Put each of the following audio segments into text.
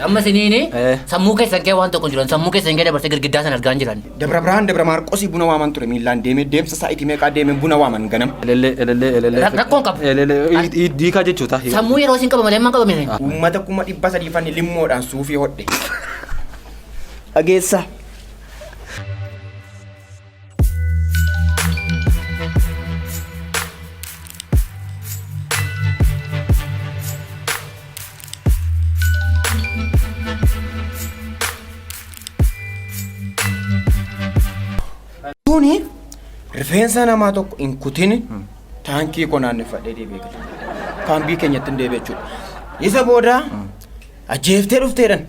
Amma siniini sammuu keessan kee waan tokko jiran sammuu keessan kee dabarsee girgiddaa sana argaa jiran. Dabra Birhaan Dabra Maarqosii buna waaman ture miilaan deemsa sa'aatii meeqaa deemeen buna waaman ganam. Rakkoon qabu. Diikaa jechuudha. Sammuu yeroo isin qaba malee amma qabamne. Uummata 300 fanni limmoodhaan suufii hodhe. Dhageessa. Kuni rifeensa namaa tokko hin kutin taankii konaanneffadhee deebi'ee gala. Kaambii keenyatti hin deebi'e jechuudha. Isa booda ajjeeftee dhufteedhan.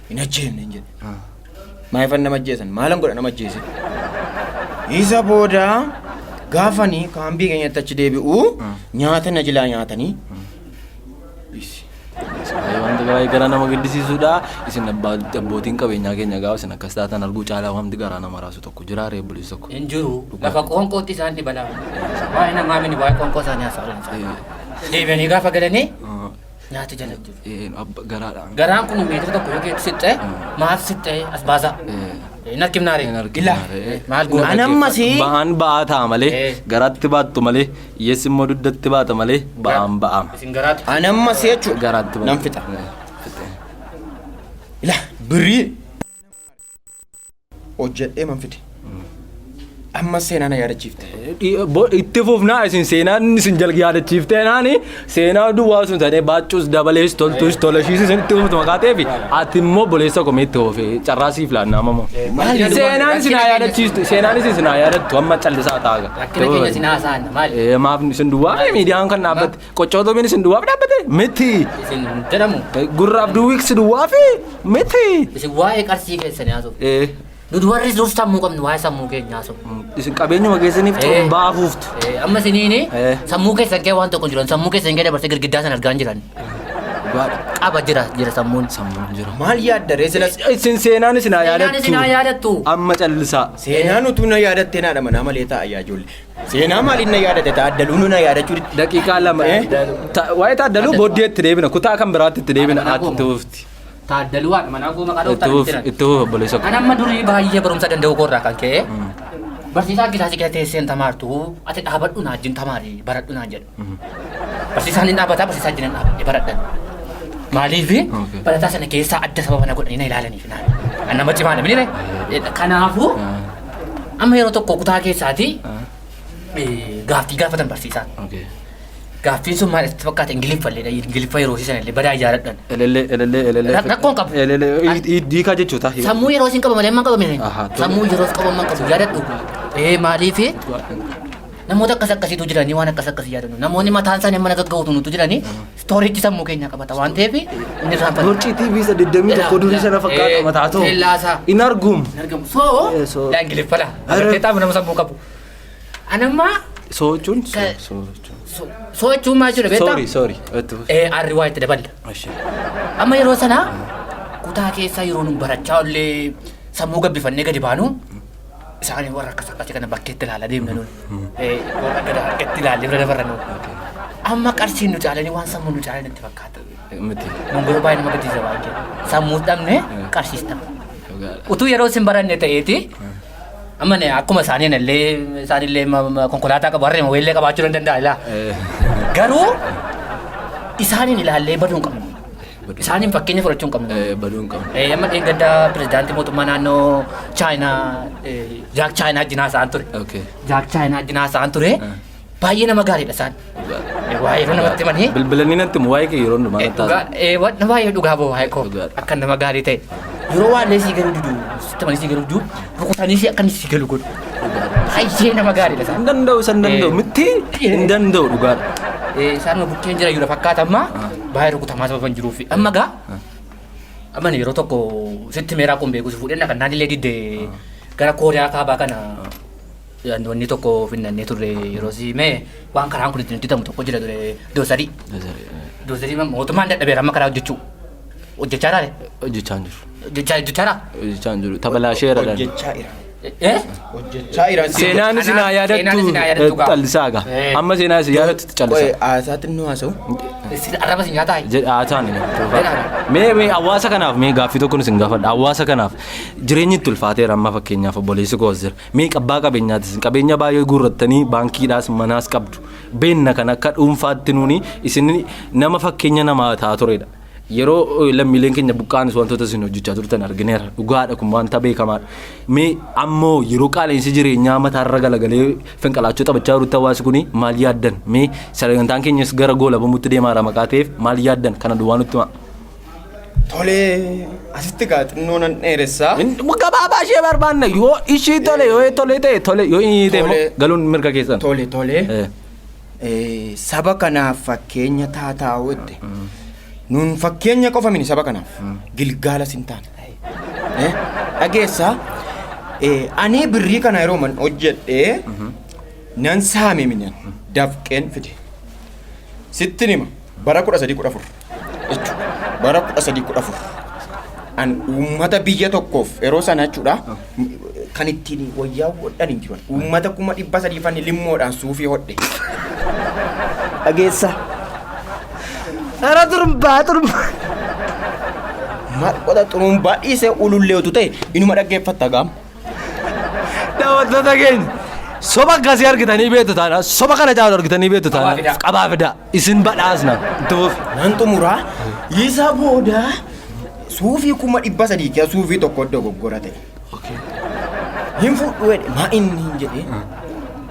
Hin ajjeefne hin jedhe. Maayifan nama ajjeesan maalan godha nama ajjeese. Isa booda gaafanii kaambii keenyatti achi deebi'u nyaata na jilaa nyaatanii. Wanti garaa nama gaddisiisudha. Isin abbootiin qabeenyaa keenya gaafa isin akkas taatan arguu caalaa wanti garaa nama raasu tokko jira reebbulis tokko. Hin jiru. Lafa qoonqootti isaan dhibalaa. Waa'ee namaa mini waa'ee qoonqoo isaanii haasa'u. Deebi'anii gaafa galanii nyaata jala jiru. Garaadhaan. Garaan kun meetira tokko yoo keetti sixxee maaf sixxee as baasaa. Hin argimnaare. Ila maal goota. Anammasi. Ba'aan ba'aa ta'a malee garaatti baattu malee iyyeessi immoo duddatti baata malee ba'aan ba'aama. Isin garaatti. Anammasi jechuudha. Garaatti baata. Nam fixa. Ila birrii hojjedhee man fide. Amma seenaa na yaadachiifte. Itti fufnaa isin seenaan isin jalgi yaadachiifte naani seenaa duwwaa sun ta'ee baachuus dabalees toltuus tolashiis isin itti fuftu maqaa ta'eefi ati immoo boleessa komee itti fufe carraasiif laannaa mamoo. Seenaan isin haa yaadachiiftu seenaan isin haa yaadattu amma callisaa taaga. Rakkina keenya isin haasa'an maali? Maaf isin duwwaa miidiyaan kan dhaabbate qoccootomiin isin duwwaaf dhaabbate miti. Isin jedhamu. Gurraaf duwwiiksi duwwaaf miti. Isin waa'ee qarshii keessanii haasa'u. Nuti warri dur sammuu qabnu waa'ee sammuu keenyaa haasa'u. Isin qabeenyuma keessaniif baafuuftu. Amma siniini sammuu keessan kee waan tokko jiran sammuu keessan kee dabarsee girgiddaa sana argaa jiran. Qaba jira sammuun. Jira. Maal yaadda reesilas. Isin seenaan isin haa yaadattu. Seenaan isin haa yaadattu. Amma callisaa. Seenaan utuu na yaadattee naadha manaa malee ta'a yaa ijoollee. Seenaa maaliin na yaadatte taaddaluun na yaadachuu. Daqiiqaa lama. Waa'ee taaddaluu booddee itti deebina kutaa kan biraatti itti deebina ati tuufti. Taaddaluu haadha manaa gooma qadhaa uttaan jiran. Itti fufa obboleessa. Kan amma durii baay'ee barumsa danda'u korraa kan ka'e. Barsiisaa gisaasii keessa teesseen tamaartu ati dhaabadhu naa wajjin tamaari baradhu naan jedhu. Barsiisaan hin dhaabataa barsiisaa wajjin hin dhaabadhe baradhan. Maaliif barataa sana keessaa adda sababa na godhanii na ilaalaniif naan. An nama cimaa namni kanaafuu amma yeroo tokko kutaa keessaati gaaffii gaafatan barsiisaan. Gaaffiin sun maal itti fakkaata ingiliffalleedha ingiliffa yeroo siisan illee badaa ijaaradhan. Rakkoon qabu. Diikaa jechuudha. Sammuu yeroo isin qaba malee amma qabamne. Sammuu yeroo qaban man qabu yaadadhu. Maaliif namoota akkasiitu jiranii waan akkasii yaadannu namoonni mataan isaanii amma nagaggawutu nutu jiranii stooriitti sammuu keenya qabata waan ta'eef inni irraan fadha. Borcii TV isa 21 durii sana fakkaata mataa ta'u. Teellaasaa. In argum. So yaa ingiliffala. Teettaaf nama sammuu qabu. Anammaa. Sochuun. Sochuun maal jedhu beektaa? Sorry. Arri waa itti daballa. Amma yeroo sana kutaa keessaa yeroo nu barachaa ollee sammuu gabbifannee gadi baanu isaanii warra akkasii kana bakkeetti ilaala deemna nuun. Warra gadi harkatti ilaalle bira dabarra nuun. Amma qarshiin nu caalanii waan sammuu nu caalanii itti fakkaata. Mongoloo baay'ee nama gaddisiisa baay'ee. Sammuu dhabne qarshiis dhabne. Utuu yeroo isin baranne ta'eeti. Amma akkuma isaanillee konkolaataa qabu harree wayillee qabaachuu ni danda'a ilaa. Garuu isaaniin ilaallee baduu hin qabnu. Isaaniin fakkeenya fudhachuu hin qabnu. Baduu hin qabnu. Amma dheengaddaa pirezidaantii mootummaa naannoo Chaayinaa Jaak Chaayinaa wajjin haasa'an ture. Jaak Chaayinaa wajjin haasa'an ture. Baay'ee nama gaariidha isaan. Waa yeroo namatti himanii. Bilbilanii natti himu waa'ee kee yeroo hundumaa natti haasa'u. Baay'ee dhugaa ba'u waa'ee koo akka nama gaarii ta'e. Yeroo waan sii galuu didu sitti sii galuu didu rukutanii akkanis sii galu godhu. Baay'ee nama gaariidha isaan. Hin danda'u miti hin danda'u dhugaadha. Isaan bukkeen jira jiru fakkaata amma baay'ee rukutamaa sababan jiruufi amma gaa amma yeroo tokko sitti meeraa kun beeku si fuudhee kan naan illee didde gara Kooriyaa kaabaa kana wanni tokko finnannee turre yeroo si mee waan karaan kun itti nutti tamu tokko jira ture doosarii. Doosarii mootummaan dadhabeera amma karaa hojjechuu. Hojjechaa jira. Hojjechaa hin jiru. Hojjechaa jira. Hojjechaa hin jiru. Tabalaasheera dhaan. Hojjechaa jira. Hojjechaa jiran Seenaan isin haa yaadattu callisaaga. Amma seenaa isin yaadattu callisa. Haasaatti nu haasa'u. Arraba si nyaataa. Haasaan mee hawaasa kanaaf mee gaaffii tokko isin gaafadha. Hawaasa kanaaf jireenyi itti ulfaateera amma fakkeenyaaf obboleessi koos jira. Mee abbaa qabeenyaatis qabeenya baay'ee guurrattanii baankiidhaas manaas qabdu. Beenna kan akka dhuunfaatti nuuni isin nama fakkeenya namaa ta'a turedha. Yeroo lammiileen keenya buqqaanis wantoota isin hojjechaa turtan argineera. Dhugaadha kun wanta beekamaadha. Mee ammoo yeroo qaala'insi jireenyaa mataarra galagalee finqalaachoo taphachaa jirutti hawaasi kuni maal yaaddan? Mee sagantaan keenyas gara goolabamuutti deemaara maqaa ta'eef maal yaaddan? Kana duwwaa nutti himaa. Tolee, asitti gaa xinnoo nan dheeressaa. Gabaabaa ishee barbaanna yoo ishii tole yoo tole ta'e tole yoo inni ta'e galuun mirga keessan. Tole. Saba kanaaf fakkeenya taataa'u itti. Nun fakkeenya qofa mini saba kanaaf gilgaala sin taane. Dhageessaa ani birrii kana yeroo man hojjedhee nan saame minian dafqeen fide. Sittin hima bara 1314 jechuudha. Bara 1314 an uummata biyya tokkoof yeroo sana jechuudha kan ittiin wayyaa hodhan hin jiran. Uummata 300 fanni limmoodhaan suufii hodhe. Dhageessaa. Ara turumbaa. Maal turumbaa dhiisee ululleetu ta'e inuma dhaggeeffatta gaam. Daawwattoota keenya soba akkasii argitanii beektu taana soba kana caalu argitanii beektu taana qabaa fidaa isin badhaasna tuuf. Nan xumuraa isa booda suufii 300 keessa suufii tokko dogoggora ta'e. Hin fudhu maa inni hin jedhee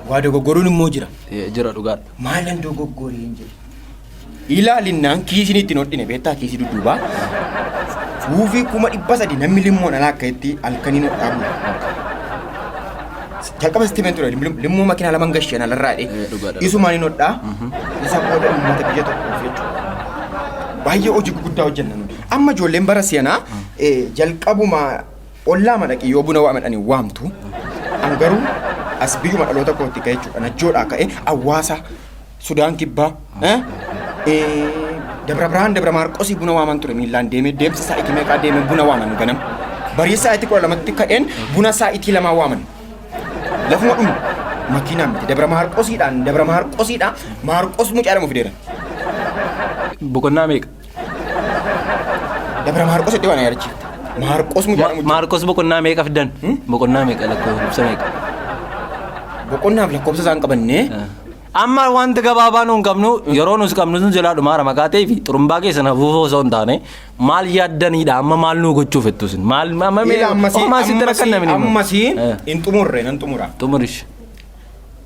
waa dogoggoruun immoo jira. Jira dhugaadha. Maalan dogoggoree hin jedhe. Ilaalinnaan kiisiin ittiin hodhine beektaa kiisii dudduubaa suufii 300 namni limmoon alaa akka itti halkaniin hodhaamu. Jalqaba sistiimeen ture limmoo makiinaa lamaan gasheen alarraa jedhee isumaan hin hodhaa isa booda uummata biyya tokkoof jechuudha. Baay'ee hojii guddaa hojjennan. Amma ijoolleen bara seenaa jalqabuma ollaa madaqii yoo buna waamedhanii waamtu an garuu as biyyuma dhaloota kootti ka'e jechuudha. Najjoodhaa ka'e hawaasa Sudaan kibbaa Dabra Maarqosii buna waaman ture miilaan deemee deemsa saa'itii meeqaa deemee buna waaman ganam. Barii saa'itii 12tti ka'een buna saa'itii 2 waaman. Lafuma dhumu makiinaan miti Dabra Maarqosiidhaan Maarqos mucaadhamu fideera. Boqonnaa meeqa? Dabra Maarqos itti waan yaadachiifte. Maarqos mucaadhamu. Maarqos boqonnaa meeqa fidan? Boqonnaa meeqa lakkoofsa meeqa? Boqonnaaf lakkoofsa isaan qabannee. Amma wanti gabaabaa nuun qabnu yeroo nus qabnu sun jalaa dhumaara maqaa ta'ee fi xurumbaa keessan hafuufoo osoo hin taane maal yaaddaniidha amma maal nuu gochuuf jettusin maal amma ammasiin hin xumurre nan xumura. Xumurish.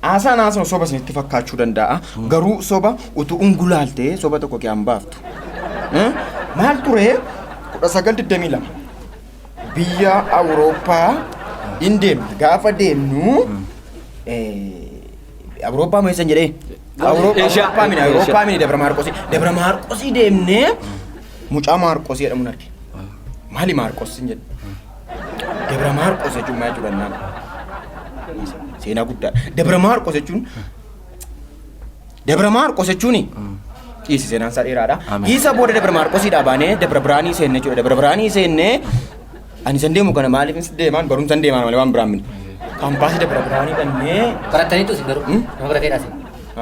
Haasaan soba isinitti fakkaachuu danda'a garuu soba utuu ungulaaltee soba tokko kee hambaaftu. Maal ture 1922 biyya Awurooppaa hin deemne gaafa deemnu Awurooppaa meeshaan jedhee Awurooppaa mini Dabra Maarqosii deemnee mucaa Maarqosii jedhamuun arge. Maali Maarqos hin jedhe? Dabra Maarqos jechuun maal jechuudha naan? Seenaa guddaa. Dabra Maarqos jechuun dhiisi seenaan isaa dheeraadha. Isa booda Dabra Maarqosiidhaa baanee Dabra Biraanii seenne jechuudha. Dabra Biraanii seennee ani san deemu kana maaliif deemaan barumsa deemaan malee waan biraan miti. Kampaasii Dabra Biraanii dhannee. Barattaniitu isin garuu nama barateedhaa isin.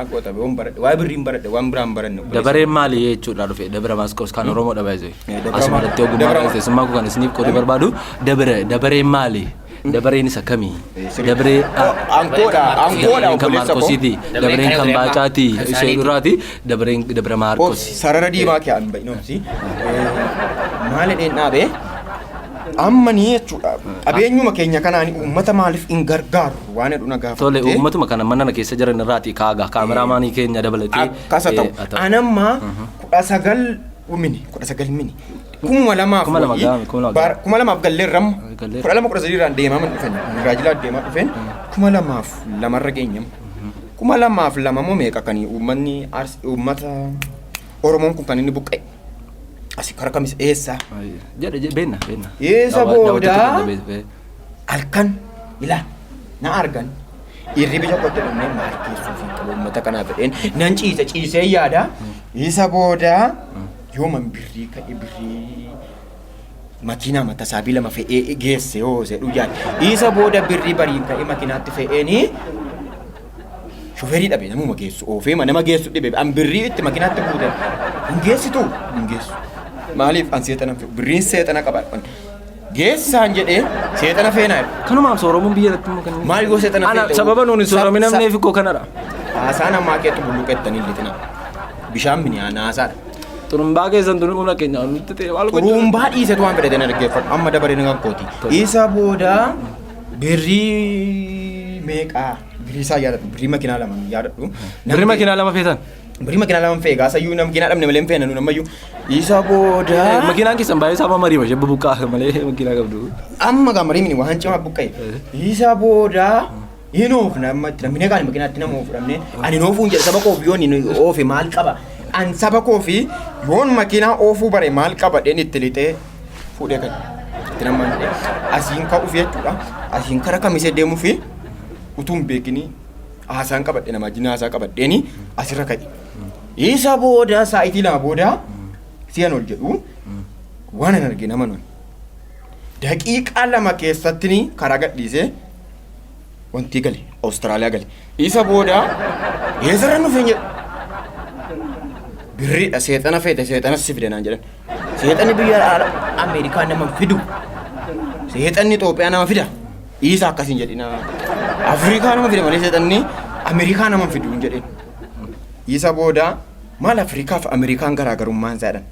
Akka waan baradhe waa birriin baradhe waan biraan baranne. Dabareen maali jechuudha dhufe Dabra Maarqos kan Oromoo dhabaise. Asumatti ogummaa keessummaa kan isiniif qooduu barbaadu dabareen maali? Dabareen isa kamii? Dabaree ankoodha kan Maarqosiiti. Dabareen kan Baacaati. Ishee duraati. Dabareen Dabra Maarqos. Sarara diimaa kee an ba'inomsi. Maali dheendhaabee? Amma ni jechuudha. Qabeenyuma keenya kanaan uummata maaliif hin gargaaru waan hedduuna gaafatee. Tole uummatuma kana mana keessa jiran irraati kaagaa kaameraamaanii keenya dabalatee. Akkasa ta'u. Anamma 19 mini. 2002 galleerramma. 2013 irraan deemaa dhufan. Raajilaa deemaa dhufan 2002 irra geenyam. 2002 moo meeqa kan uummata Oromoon kun kan inni buqqa'e. Asii karaa kamis eessa? Beena. Eessa booda halkan ilaa na argan irri biyya kootti dhumee maal keessuu fi qabu uummata kanaaf jedheen nan ciisee yaada. Eessa booda yooman birrii ka'e birrii makiinaa matasaabii lama fe'ee geesse yoo jedhu yaad. Isa booda birrii bariin ka'ee makiinaatti fe'eenii shufeerii dhabe namuma geessu oofee nama geessu dhibe an birrii itti makiinaatti buute hin geessitu hin geessu. Maaliif an seexana birriin seexana qaba. Geessaan jedhee seexana feenaa jedhu. Kanumaaf sooromuun biyya irratti immoo kan Maal yoo seexana feete? Sababa nuuni sooromina namneef koo kanadha. Haasaan ammaa keetu bulluqettanii litina. Bishaan miniyaa naasaadha. Xurumbaa keessan tuni humna keenya nutti ta'e maal gochuu? Xurumbaa dhiisetu waan fedhatanii dhaggeeffadhu. Amma dabaree ni kankooti. Isa booda birrii meeqaa? Birrii isaa yaadadhu. Birrii makiinaa lama yaadadhu. Birrii makiinaa lama feetan? Birrii makiinaa lama fe'e gaasayyuu makiinaa dhabne malee hin fe'an nu nammayyuu. Isa booda Makiinaan keessan baay'ee saama marii bashee bubuqqaa malee makiinaa qabdu. amma gaamarii mini waan cimaa buqqa'e. Isa booda hinoof namni egaan makiinaatti nama oofudhamne ani noofuun jedhe saba koof yoon oofe maal qaba? An saba koofi yoon makiinaa oofuu bare maal qaba dheen itti lixee fuudhee kan itti namaan jedhee asiin ka'uuf jechuudha. Asiin kara kamisee deemuufi utuu hin beekinii haasaan qabadhe nama jina haasaa qabadheeni asirra ka'e. Isa booda saayitii lama booda si'an ol jedhu waan an arge nama nuyi. Daqiiqaa lama keessatti karaa gadhiisee wanti gale Awustiraaliyaa gale. Isa booda eessarra nuufeen jedhu. Birriidha seexana feete seexanas si fide naan jedhan. Seexanni biyya Ameerikaa nama fidu. Seexanni Itoophiyaa nama fida. Isa akkasiin jedhina. Afrikaa nama fide malee seexanni Ameerikaa nama fidu hin jedhin. Isa booda maal Afrikaa fi Ameerikaan garaagarummaan isaadhaan.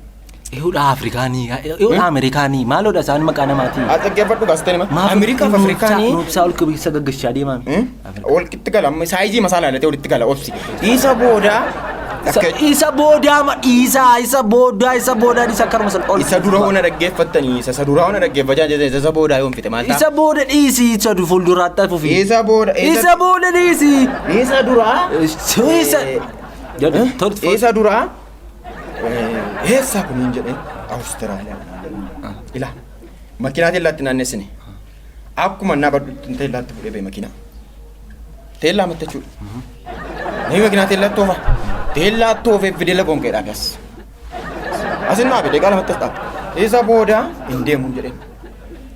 Eeyyuudha Afrikaanii, eeyyuudha Ameerikaanii, maaloodha isaan maqaa namaati. Haa dhaggeeffadhu gaazexaan hima. Ameerikaa fi Afrikaanii. Nuubsaa ol keessa gaggachaa deeman. Walitti gala saayizii masaa laalatee walitti gala obsi. Isa booda. Isa booda isa booda akkanuma san ol. Isa dura hona dhaggeeffattanii isa dura hona dhaggeeffachaa jirtan isa booda yoo hin fite maal ta'a? Isa booda dhiisi isa fuulduraatti hafuufi. Isa booda dhiisi. Isa dura. Isa dura. Eessa kuniin jedhee Awustiraaliyaa. Ila makiinaa teellaatti naannessine akkuma naa badhuutti teellaatti fuudhee ba'e makiinaa. Teellaa mattachuudha. Namni makiinaa teellaatti oofa. Teellaatti oofee fidee lafoon ka'ee dhaabe as. Asin naa fidee qaala mattas dhaaba. Isa booda hin deemuun jedheen.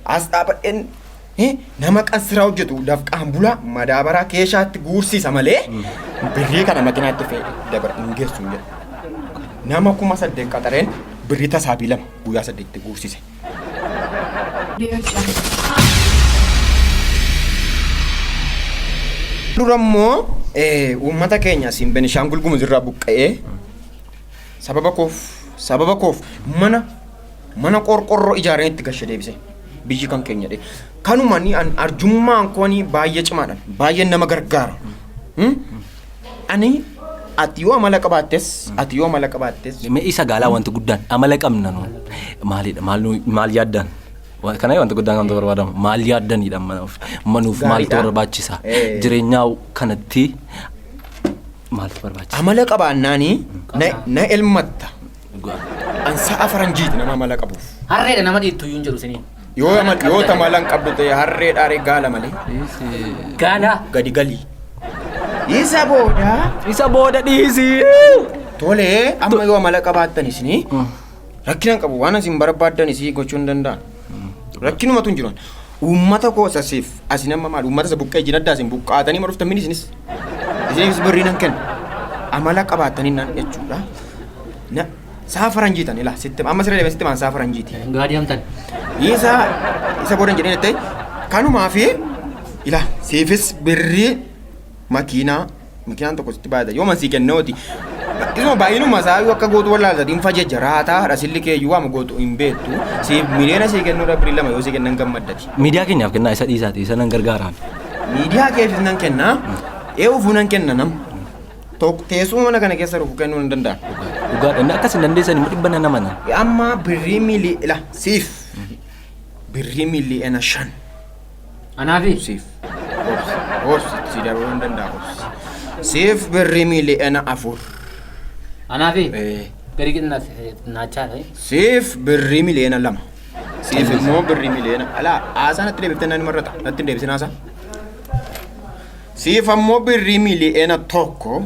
As dhaabadheen nama qansiraa hojjetu dafqaan bulaa madaabaraa keeshaatti guursiisa malee birrii kana makiinaatti fe'ee dabara hin geessu hin jedhu. Nama 8,000 qaxareen birrii tasaabii 2 guyyaa 8 guursise. Dura immoo uummata keenya siin Benishaangul Gumuz irraa buqqa'ee sababa koof mana qorqorroo ijaaranii itti gashe deebise biyyi kan keenya dhe. Kanuma ni arjummaan kooni baay'ee cimaadhaan baay'ee nama gargaara. Ani ati yoo amala qabaattes mee isa gaalaa wanti guddaan amala qabna nu maalidha maal yaaddan kana wanti guddaan kan barbaadamu maal yaaddanidha manuuf maaltu barbaachisa jireenyaa kanatti maaltu barbaachisa amala qabaannaani na elmatta an sa'a faranjiiti nama amala qabuuf harreedha nama dhiittu iyyuu hin jiru siniin yoo tamalan qabdu ta'e harreedhaare gaala malee gaala gadi galii. Isa booda dhiisi. Tole amma yoo amala qabaatanis ni rakkinaan qabu waan isin barbaaddanis gochuu hin danda'an. Rakkinumatu hin jiru. Uummata koosasiif asin amma maal uummata isa buqqee jina addaa isin buqqaatanii ma dhuftan isinis birrii nan kenna. Amala qabaatanii nan jechuudha. Na saa faranjiitan ilaa sitti amma siree deemee sitti maan saa faranjiiti. Gaadii hamtan. Isa booda hin jedheen ta'e kanumaaf ilaa siifis birrii makiinaan tokko sitti baay'ata yoo man sii kennooti isuma baay'inuma isaa yoo akka gootu wallaalta dhiinfa jecha raataa rasilli keeyyuu waama gootu hin beektu miliyoona sii kennuu birrii 2 yoo sii kennan gammaddati. Miidiyaa keenyaaf kennaa isa dhiisaati isa nan gargaaraan. Miidiyaa keefis nan kennaa eewufuu nan kenna nam teessuma mana kana keessa rufu kennuu nan danda'a. Dhugaadha inni akkas hin dandeessan immoo dhibba nama nan. Amma birrii miliyoona siif birrii miliyoona 5. Anaafi siif. Si dabaluu hin danda'u. Siif birrii miliyoona 4. Anaafi gadi naachaa ta'e. Siif birrii miliyoona 2. Siif immoo birrii miliyoona alaa haasaa natti deebiftee nani marrata natti hin deebisin haasaa. Siif ammoo birrii miliyoona 1.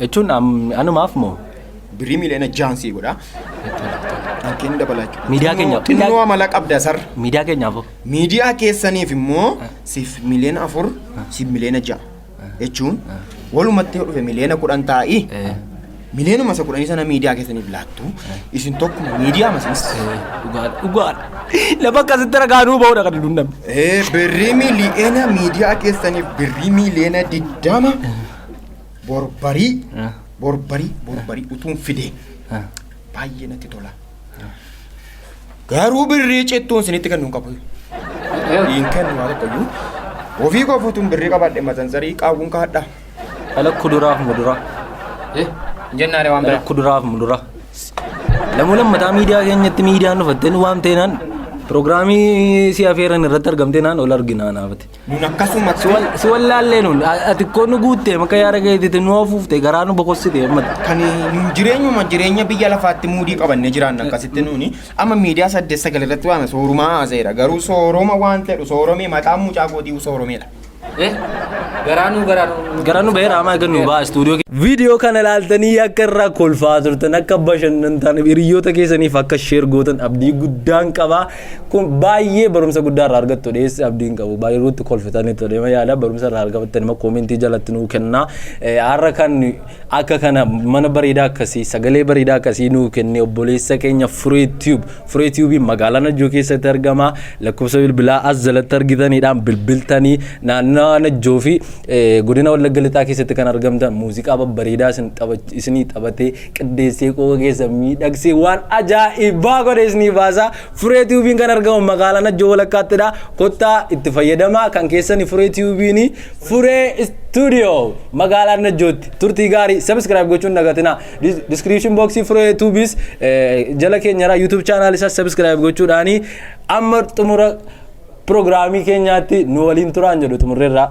Jechuun anumaaf moo? Birrii miliyoona 6 godha. Hanqinni dabalachuu. Miidiyaa keenya- Xinnoo amala qabda sar. Miidiyaa keenyaaf hoo? Miidiyaa keessaniif immoo siif miliyoona 4 siif miliyoona 6 jechuun walumatti yoo dhufe miliyoona 10 taa'i. Miliyoonuma isa 10 sana miidiyaa keessaniif laattu isin tokkuma miidiyaa masiis. Dhugaadha. Lafa akkasitti ragaanuu ba'uudha kan hin namni. Birrii miliyoona miidiyaa keessaniif birrii miliyoona 20 borbarii utuun fide baay'ee natti tola. Garuu birrii cittuun isinitti kennu hin qabu. Hin kennu waa tokkoyyuu. Ofii qofuutuun birrii qabadhe masansarii qaawwuun kaadha. Ala kuduraaf muduraa. Jennaare waan Ala bira. kuduraaf muduraa. Lamuu lammataa miidiyaa keenyatti miidiyaan dhufattee waan ta'eenaan Programmii si afeeran irratti argamtee naan ol arginaa naafate. Nun akkasumatti Si wallaallee nuun ati koo nu guuttee maka yaada keetiitti nu ofuuftee garaa nu boqossite ammatti. kan jireenya biyya lafaatti muudii qabannee jiraan akkasitti nuuni amma miidiyaa 8-9 irratti waame soorumaa haaseera garuu sooroma waan ta'edhu sooromee maqaan mucaa gootii sooromeedha. Garaanu beera ama kan nu baa istuudiyoo. Viidiyoo kana ilaaltanii akka irraa kolfaa turtan akka bashannantan hiriyoota keessaniif akka sheer gootan abdii guddaan qaba. Kun baay'ee barumsa guddaa irraa argattu dheessi abdiin qabu baay'eetti kolfitanii ture yaada barumsa irraa argattan immoo koomentii jalatti nuu kenna. Har'a kan akka kana mana bareedaa akkasii sagalee bareedaa akkasii nuu kenne obboleessa keenya Furee Tube magaalaa Najjoo keessatti argama. Lakkoofsa bilbilaa as jalatti argitanidhaan bilbiltanii naannoo Najjoo fi godina Wallagga Lixaa keessatti kan argamtan muuziqaa babbareedaa isinii taphatee qindeessee qooqa keessa miidhagsee waan ajaa'ibaa godhe isinii baasa. Furee Tuubiin kan argamu magaalaa Najjoo Walakkaattiidha. Kottaa itti fayyadamaa kan keessani Furee Tuubiin Furee Studio magaalaa Najjootti turtii gaarii subscribe gochuun dagatina. Description box Furee Tuubis jala keenyarraa YouTube channel isaa subscribe gochuudhaani amma xumura Programmii keenyaatti nu waliin turaan jedhu xumurreerraa.